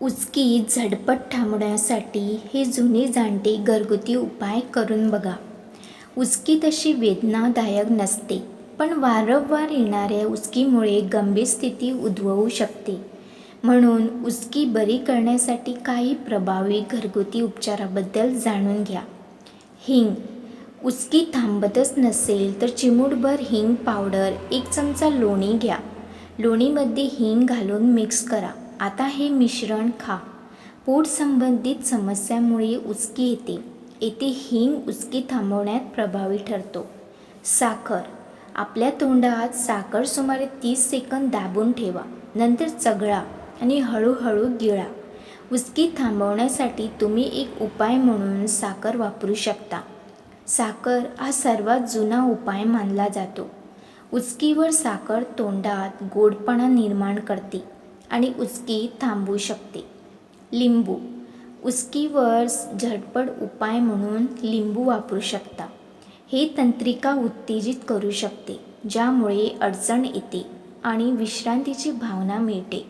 उचकी झटपट थांबवण्यासाठी हे जुने जाणते घरगुती उपाय करून बघा. उचकी तशी वेदनादायक नसते, पण वारंवार येणाऱ्या उचकीमुळे गंभीर स्थिती उद्भवू शकते. म्हणून उचकी बरी करण्यासाठी काही प्रभावी घरगुती उपचाराबद्दल जाणून घ्या. हिंग. उचकी थांबतच नसेल तर चिमूटभर हिंग पावडर 1 चमचा लोणी घ्या. लोणीमध्ये हिंग घालून मिक्स करा. आता हे मिश्रण खा. पोट संबंधित समस्यांमुळे उचकी येते हिंग उचकी थांबवण्यात प्रभावी ठरतो. साखर. आपल्या तोंडात साखर सुमारे 30 सेकंद दाबून ठेवा. नंतर चघळा आणि हळूहळू गिळा. उचकी थांबवण्यासाठी तुम्ही एक उपाय म्हणून साखर वापरू शकता. साखर हा सर्वात जुना उपाय मानला जातो. उचकीवर साखर तोंडात गोडपणा निर्माण करते आणि उचकी थांबवू शकते. लिंबू. उचकीवर झटपट उपाय म्हणून लिंबू वापरू शकता. हे तंत्रिका उत्तेजित करू शकते, ज्यामुळे अडचण येते आणि विश्रांतीची भावना मिळते.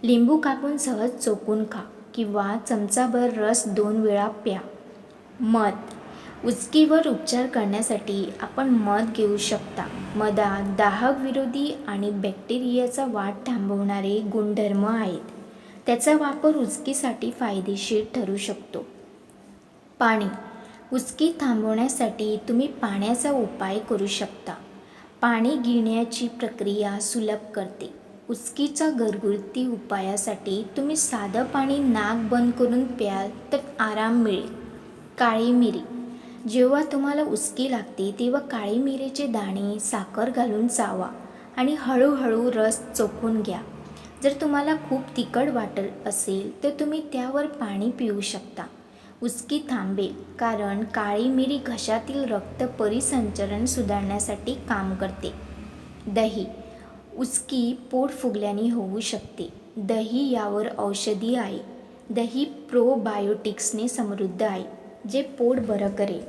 लिंबू कापून सहज चोखून खा किंवा चमचाभर रस 2 वेळा प्या. मध. उचकीवर उपचार करण्यासाठी आपण मध घेऊ शकता. मधात दाहक विरोधी आणि बॅक्टेरियाचा वाढ थांबवणारे गुणधर्म आहेत. त्याचा वापर उचकीसाठी फायदेशीर ठरू शकतो. पाणी. उचकी थांबवण्यासाठी तुम्ही पाण्याचा उपाय करू शकता. पाणी गिळण्याची प्रक्रिया सुलभ करते. उचकीच्या घरगुती उपायासाठी तुम्ही साधं पाणी नाक बंद करून प्याल तर आराम मिळेल. काळी मिरी. जेव्हा तुम्हाला उचकी लागते तेव्हा काळी मिरीचे दाणे साखर घालून चावा आणि हळूहळू रस चोखून घ्या. जर तुम्हाला खूप तिखट वाटत असेल तर तुम्ही त्यावर पाणी पिऊ शकता. उचकी थांबेल कारण काळी मिरी घशातील रक्त परिसंचरण सुधारण्यासाठी काम करते. दही. उचकी पोट फुगल्याने होऊ शकते. दही यावर औषधी आहे. दही प्रोबायोटिक्सने समृद्ध आहे, जे पोट बरं करेल,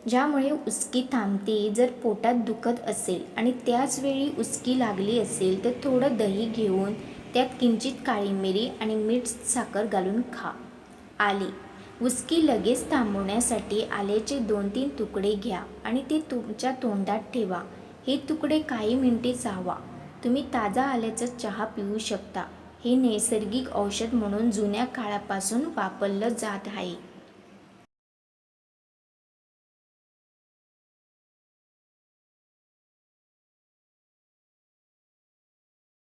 ज्यामुळे उचकी थांबते. जर पोटात दुखत असेल आणि त्याच वेळी उचकी लागली असेल तर थोडं दही घेऊन त्यात किंचित काळी मिरी आणि मीठ साखर घालून खा. आले. उचकी लगेच थांबवण्यासाठी आल्याचे 2-3 तुकडे घ्या आणि ते तुमच्या तोंडात ठेवा. हे तुकडे काही मिनिटे चावा. तुम्ही ताजा आल्याचा चहा पिऊ शकता. हे नैसर्गिक औषध म्हणून जुन्या काळापासून वापरलं जात आहे.